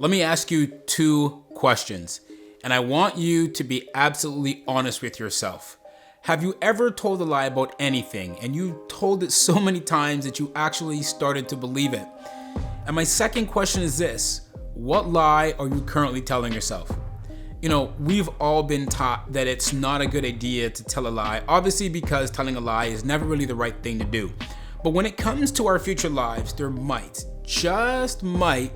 Let me ask you two questions, and I want you to be absolutely honest with yourself. Have you ever told a lie about anything, and you told it so many times that you actually started to believe it? And my second question is this: what lie are you currently telling yourself? You know, we've all been taught that it's not a good idea to tell a lie, obviously because telling a lie is never really the right thing to do. But when it comes to our future lives, there just might,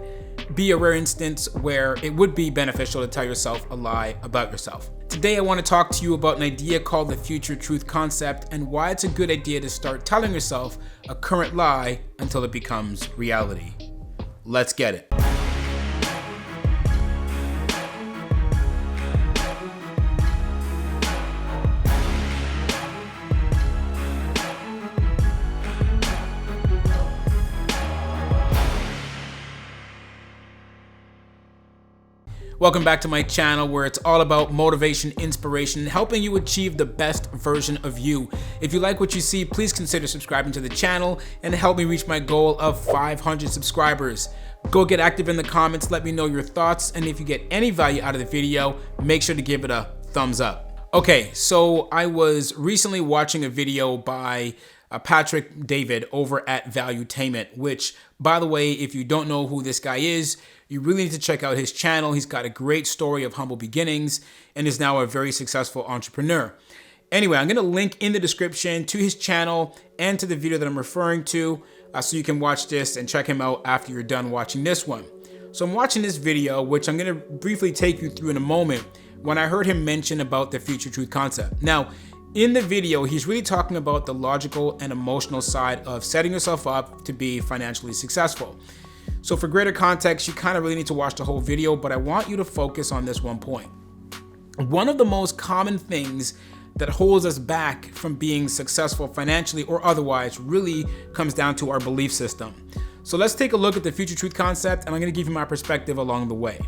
be a rare instance where it would be beneficial to tell yourself a lie about yourself. Today, I want to talk to you about an idea called the future truth concept and why it's a good idea to start telling yourself a current lie until it becomes reality. Let's get it. Welcome back to my channel where it's all about motivation, inspiration, and helping you achieve the best version of you. If you like what you see, please consider subscribing to the channel and help me reach my goal of 500 subscribers. Go get active in the comments, let me know your thoughts, and if you get any value out of the video, make sure to give it a thumbs up. Okay, so I was recently watching a video by Patrick David over at Valuetainment, which, by the way, if you don't know who this guy is, you really need to check out his channel. He's got a great story of humble beginnings and is now a very successful entrepreneur. Anyway, I'm going to link in the description to his channel and to the video that I'm referring to so you can watch this and check him out after you're done watching this one. So I'm watching this video, which I'm going to briefly take you through in a moment, when I heard him mention about the future truth concept. Now, in the video, he's really talking about the logical and emotional side of setting yourself up to be financially successful. So for greater context, you kind of really need to watch the whole video, but I want you to focus on this one point. One of the most common things that holds us back from being successful financially or otherwise really comes down to our belief system. So let's take a look at the future truth concept, and I'm going to give you my perspective along the way.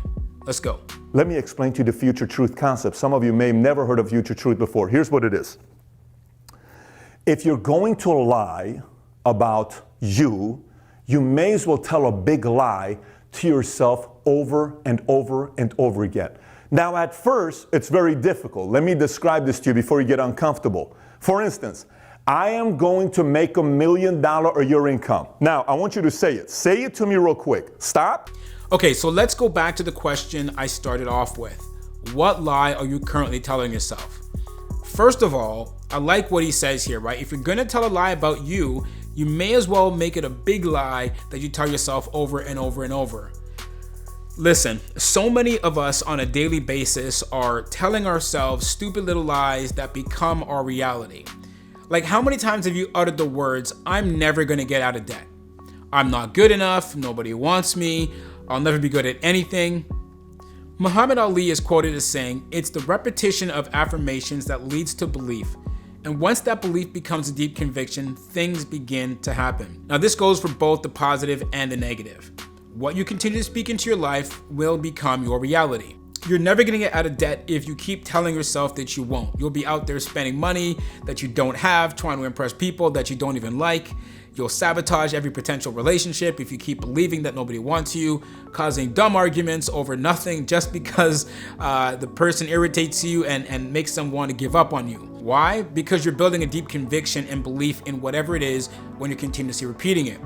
Let's go. Let me explain to you the future truth concept. Some of you may have never heard of future truth before. Here's what it is. If you're going to lie about you may as well tell a big lie to yourself over and over and over again. Now, at first, it's very difficult. Let me describe this to you before you get uncomfortable. For instance, I am going to make $1 million a year income. Now, I want you to say it. Say it to me real quick. Stop. Okay, so let's go back to the question I started off with. What lie are you currently telling yourself? First of all, I like what he says here, right? If you're gonna tell a lie about you may as well make it a big lie that you tell yourself over and over and over. Listen, so many of us on a daily basis are telling ourselves stupid little lies that become our reality. Like, how many times have you uttered the words, "I'm never gonna get out of debt. I'm not good enough, nobody wants me, I'll never be good at anything." Muhammad Ali is quoted as saying, "It's the repetition of affirmations that leads to belief. And once that belief becomes a deep conviction, things begin to happen." Now, this goes for both the positive and the negative. What you continue to speak into your life will become your reality. You're never gonna get out of debt if you keep telling yourself that you won't. You'll be out there spending money that you don't have, trying to impress people that you don't even like. You'll sabotage every potential relationship if you keep believing that nobody wants you, causing dumb arguments over nothing just because the person irritates you and makes them want to give up on you. Why? Because you're building a deep conviction and belief in whatever it is when you're continuously repeating it.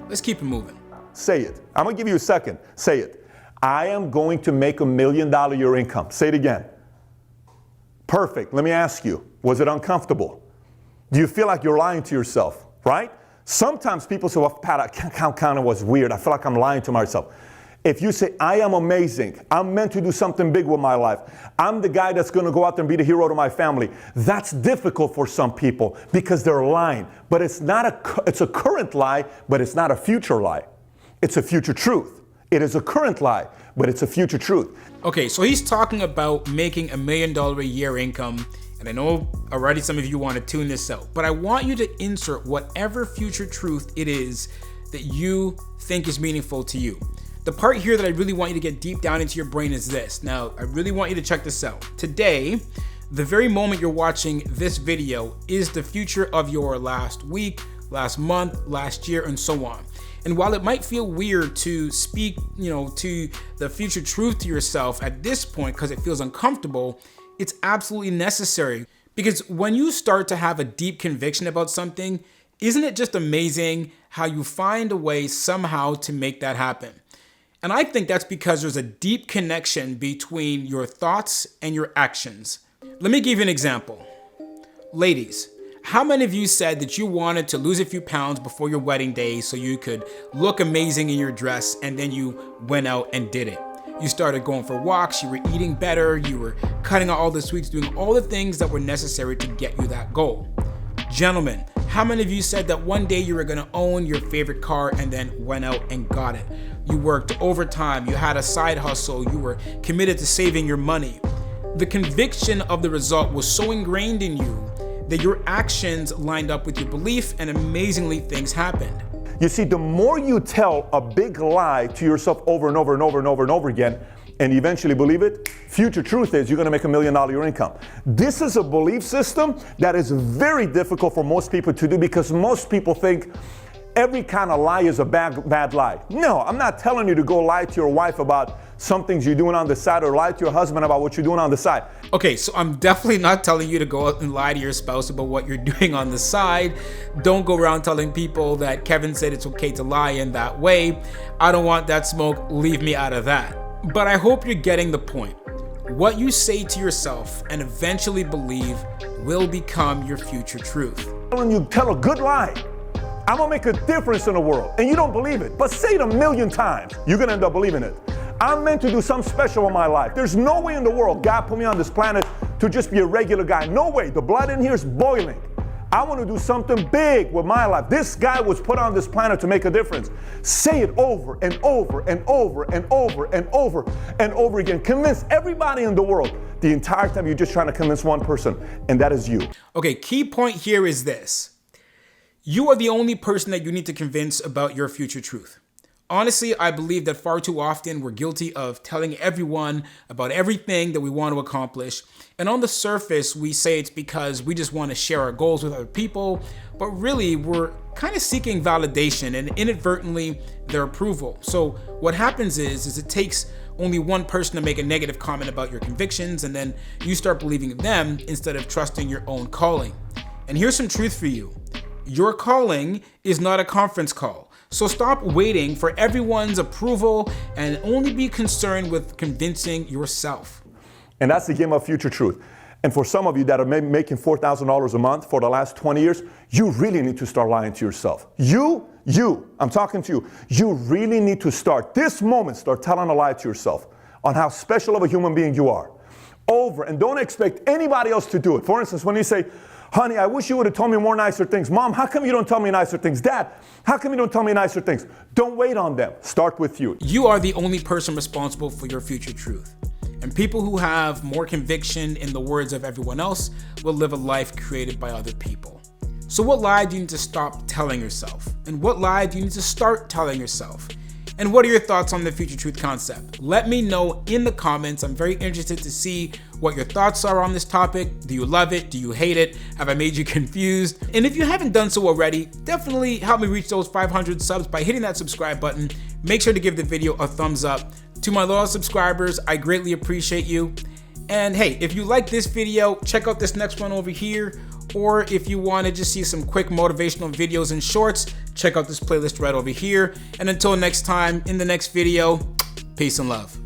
Let's keep it moving. Say it. I'm going to give you a second. Say it. I am going to make $1 million a year income. Say it again. Perfect. Let me ask you, was it uncomfortable? Do you feel like you're lying to yourself, right? Sometimes people say, well, Pat, I kind of was weird. I feel like I'm lying to myself. If you say, I am amazing, I'm meant to do something big with my life, I'm the guy that's going to go out there and be the hero to my family, that's difficult for some people because they're lying. But it's a current lie, but it's not a future lie. It's a future truth. It is a current lie, but it's a future truth. Okay, so he's talking about making $1 million a year income. And I know already some of you want to tune this out, but I want you to insert whatever future truth it is that you think is meaningful to you. The part here that I really want you to get deep down into your brain is this. Now, I really want you to check this out. Today, the very moment you're watching this video is the future of your last week, last month, last year, and so on. And while it might feel weird to speak, to the future truth to yourself at this point because it feels uncomfortable, it's absolutely necessary. Because when you start to have a deep conviction about something, isn't it just amazing how you find a way somehow to make that happen? And I think that's because there's a deep connection between your thoughts and your actions. Let me give you an example. Ladies, how many of you said that you wanted to lose a few pounds before your wedding day so you could look amazing in your dress, and then you went out and did it? You started going for walks, you were eating better, you were cutting out all the sweets, doing all the things that were necessary to get you that goal. Gentlemen, how many of you said that one day you were gonna own your favorite car and then went out and got it? You worked overtime, you had a side hustle, you were committed to saving your money. The conviction of the result was so ingrained in you that your actions lined up with your belief, and amazingly things happened. You see, the more you tell a big lie to yourself over and over and over and over and over again, and you eventually believe it, future truth is you're gonna make $1 million your income. This is a belief system that is very difficult for most people to do, because most people think every kind of lie is a bad lie. No, I'm not telling you to go lie to your wife about some things you're doing on the side, or lie to your husband about what you're doing on the side. Okay, so I'm definitely not telling you to go out and lie to your spouse about what you're doing on the side. Don't go around telling people that Kevin said it's okay to lie in that way. I don't want that smoke, leave me out of that. But I hope you're getting the point. What you say to yourself and eventually believe will become your future truth. When you tell a good lie, I'm gonna make a difference in the world, and you don't believe it, but say it 1,000,000 times, you're gonna end up believing it. I'm meant to do something special in my life. There's no way in the world God put me on this planet to just be a regular guy. No way. The blood in here is boiling. I want to do something big with my life. This guy was put on this planet to make a difference. Say it over and over and over and over and over and over again. Convince everybody in the world. The entire time you're just trying to convince one person, and that is you. Okay, key point here is this. You are the only person that you need to convince about your future truth. Honestly, I believe that far too often we're guilty of telling everyone about everything that we want to accomplish. And on the surface, we say it's because we just want to share our goals with other people, but really we're kind of seeking validation and inadvertently their approval. So what happens is it takes only one person to make a negative comment about your convictions, and then you start believing them instead of trusting your own calling. And here's some truth for you. Your calling is not a conference call. So stop waiting for everyone's approval and only be concerned with convincing yourself. And that's the game of future truth. And for some of you that are making $4,000 a month for the last 20 years, you really need to start lying to yourself. I'm talking to you. You really need to start this moment, start telling a lie to yourself on how special of a human being you are. Over, and don't expect anybody else to do it. For instance, when you say, honey, I wish you would have told me more nicer things. Mom, how come you don't tell me nicer things? Dad, how come you don't tell me nicer things? Don't wait on them. Start with you. You are the only person responsible for your future truth. And people who have more conviction, in the words of everyone else, will live a life created by other people. So what lie do you need to stop telling yourself? And what lie do you need to start telling yourself? And what are your thoughts on the future truth concept? Let me know in the comments. I'm very interested to see what your thoughts are on this topic. Do you love it? Do you hate it? Have I made you confused? And if you haven't done so already, definitely help me reach those 500 subs by hitting that subscribe button. Make sure to give the video a thumbs up. To my loyal subscribers, I greatly appreciate you. And hey, if you like this video, check out this next one over here. Or if you want to just see some quick motivational videos and shorts, check out this playlist right over here. And until next time, in the next video, peace and love.